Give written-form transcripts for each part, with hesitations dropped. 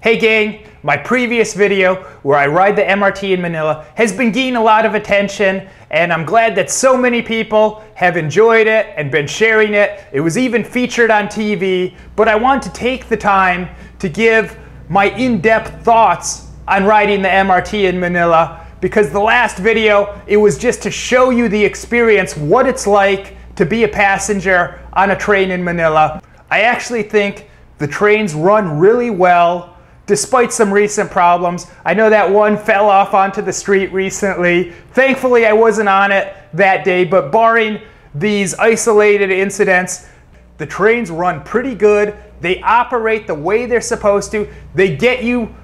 Hey gang, my previous video where I ride the MRT in Manila has been gaining a lot of attention, and I'm glad that so many people have enjoyed it and been sharing it. It was even featured on TV, but I want to take the time to give my in-depth thoughts on riding the MRT in Manila, because the last video, it was just to show you the experience, what it's like to be a passenger on a train in Manila. I actually think the trains run really well, despite some recent problems. I know that one fell off onto the street recently. Thankfully, I wasn't on it that day, but barring these isolated incidents, the trains run pretty good. They operate the way they're supposed to. They get you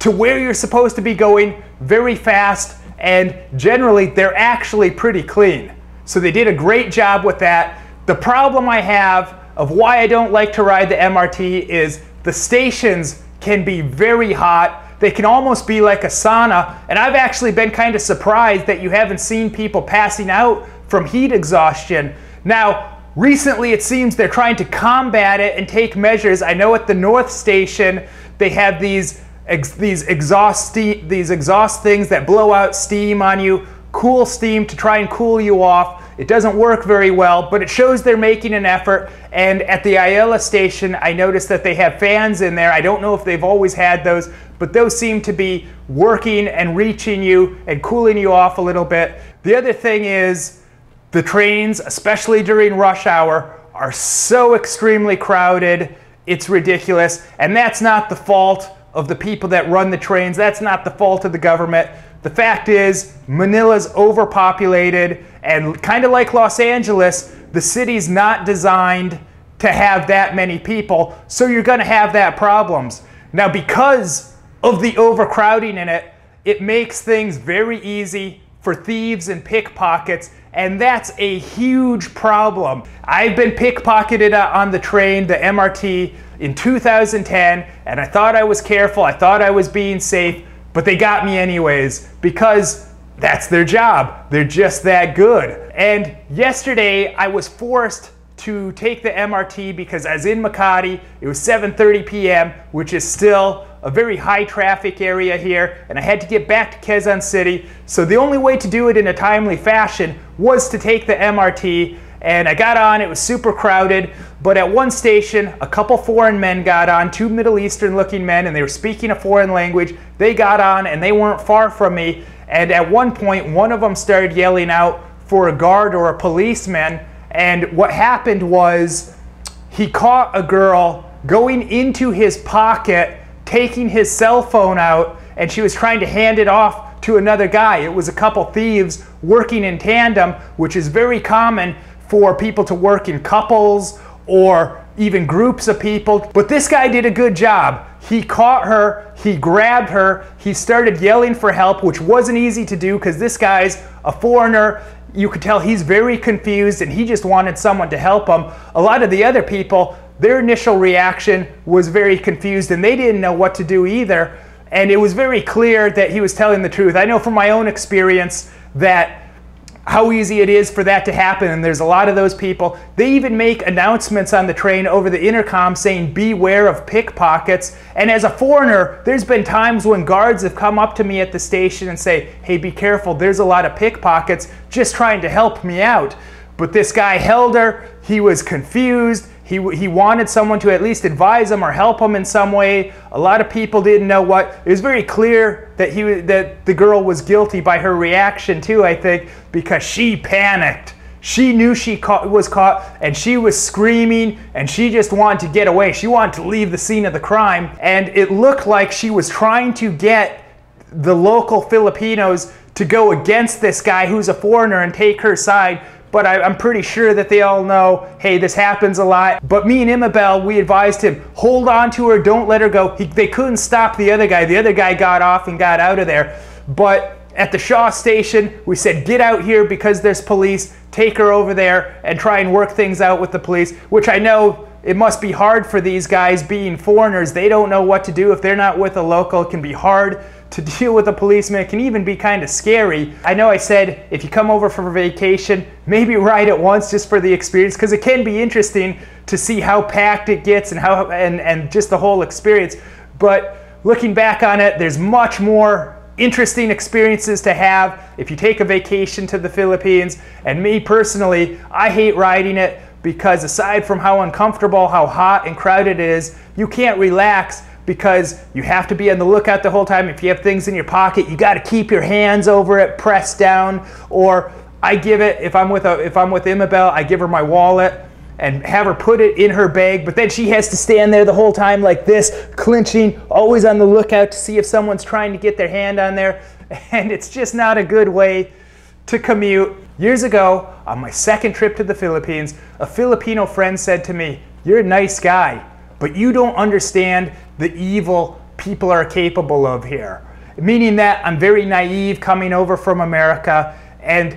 to where you're supposed to be going very fast, and generally, they're actually pretty clean. So they did a great job with that. The problem I have of why I don't like to ride the MRT is the stations can be very hot. They can almost be like a sauna, and I've actually been kind of surprised that you haven't seen people passing out from heat exhaustion. Now, recently it seems they're trying to combat it and take measures. I know at the North Station they have these exhaust things that blow out steam on you, cool steam to try and cool you off. It doesn't work very well, but it shows they're making an effort. And at the Ayala station, I noticed that they have fans in there. I don't know if they've always had those, but those seem to be working and reaching you and cooling you off a little bit. The other thing is the trains, especially during rush hour, are so extremely crowded. It's ridiculous. And that's not the fault of the people that run the trains. That's not the fault of the government. The fact is, Manila's overpopulated, and kind of like Los Angeles, the city's not designed to have that many people, so you're going to have that problems. Now, because of the overcrowding in it, it makes things very easy for thieves and pickpockets, and that's a huge problem. I've been pickpocketed on the train, the MRT, in 2010, and I thought I was careful, I thought I was being safe, but they got me anyways, because that's their job. They're just that good. And yesterday I was forced to take the MRT because I was in Makati. It was 7:30 p.m., which is still a very high traffic area here, and I had to get back to Quezon City. So the only way to do it in a timely fashion was to take the MRT, and I got on. It was super crowded, but at one station, a couple foreign men got on, two Middle Eastern looking men, and they were speaking a foreign language. They got on, and they weren't far from me. And at one point, one of them started yelling out for a guard or a policeman. And what happened was he caught a girl going into his pocket, taking his cell phone out, and she was trying to hand it off to another guy. It was a couple thieves working in tandem, which is very common for people to work in couples or even groups of people. But this guy did a good job. He caught her, he grabbed her, he started yelling for help, which wasn't easy to do because this guy's a foreigner. You could tell he's very confused and he just wanted someone to help him. A lot of the other people, their initial reaction was very confused and they didn't know what to do either. And it was very clear that he was telling the truth. I know from my own experience that how easy it is for that to happen, and there's a lot of those people. They even make announcements on the train over the intercom saying beware of pickpockets. And as a foreigner, there's been times when guards have come up to me at the station and say, hey, be careful, there's a lot of pickpockets, just trying to help me out. But this guy held her, he was confused, he wanted someone to at least advise him or help him in some way. A lot of people didn't know what. It was very clear that the girl was guilty by her reaction too, I think, because she panicked. She knew she was caught, and she was screaming, and she just wanted to get away. She wanted to leave the scene of the crime, and it looked like she was trying to get the local Filipinos to go against this guy who's a foreigner and take her side. But I'm pretty sure that they all know, hey, this happens a lot. But me and Imabel, we advised him, hold on to her, don't let her go. They couldn't stop the other guy. The other guy got off and got out of there. But at the Shaw station, we said, get out here because there's police. Take her over there and try and work things out with the police, which I know it must be hard for these guys being foreigners. They don't know what to do. If they're not with a local, it can be hard to deal with a policeman. It can even be kind of scary. I know I said if you come over for vacation, maybe ride it once just for the experience, because it can be interesting to see how packed it gets and how and just the whole experience. But looking back on it, there's much more interesting experiences to have if you take a vacation to the Philippines. And me personally, I hate riding it because aside from how uncomfortable, how hot and crowded it is, you can't relax because you have to be on the lookout the whole time. If you have things in your pocket, you got to keep your hands over it, pressed down. Or I give it, if I'm with Imabel, I give her my wallet and have her put it in her bag, but then she has to stand there the whole time like this, clinching, always on the lookout to see if someone's trying to get their hand on there. And it's just not a good way to commute. Years ago, on my second trip to the Philippines, a Filipino friend said to me, "You're a nice guy, but you don't understand the evil people are capable of here." Meaning that I'm very naive coming over from America, and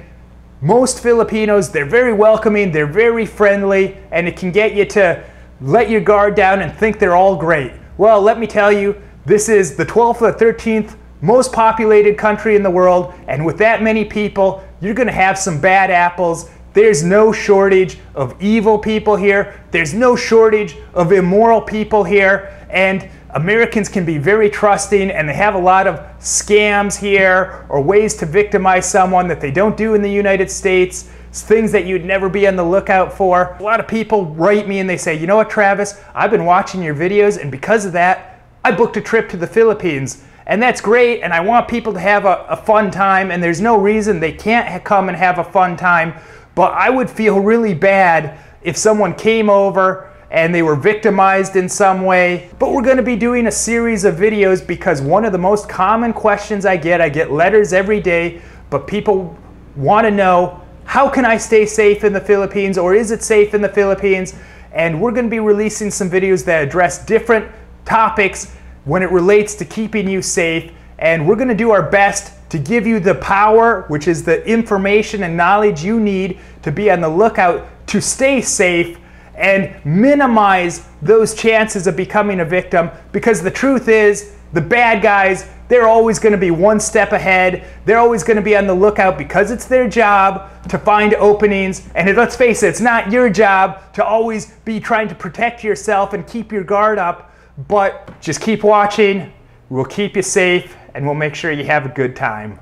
most Filipinos, they're very welcoming, they're very friendly, and it can get you to let your guard down and think they're all great. Well, let me tell you, this is the 12th or 13th most populated country in the world, and with that many people, you're gonna have some bad apples. There's no shortage of evil people here. There's no shortage of immoral people here, and Americans can be very trusting, and they have a lot of scams here or ways to victimize someone that they don't do in the United States. It's things that you'd never be on the lookout for. A lot of people write me and they say, "You know what, Travis? I've been watching your videos, and because of that, I booked a trip to the Philippines." And that's great, and I want people to have a fun time, and there's no reason they can't come and have a fun time. But I would feel really bad if someone came over and they were victimized in some way. But we're gonna be doing a series of videos because one of the most common questions I get letters every day, but people wanna know, how can I stay safe in the Philippines, or is it safe in the Philippines? And we're gonna be releasing some videos that address different topics when it relates to keeping you safe. And we're gonna do our best to give you the power, which is the information and knowledge you need to be on the lookout to stay safe and minimize those chances of becoming a victim. Because the truth is, the bad guys, they're always gonna be one step ahead. They're always gonna be on the lookout because it's their job to find openings. And let's face it, it's not your job to always be trying to protect yourself and keep your guard up. But just keep watching, we'll keep you safe, and we'll make sure you have a good time.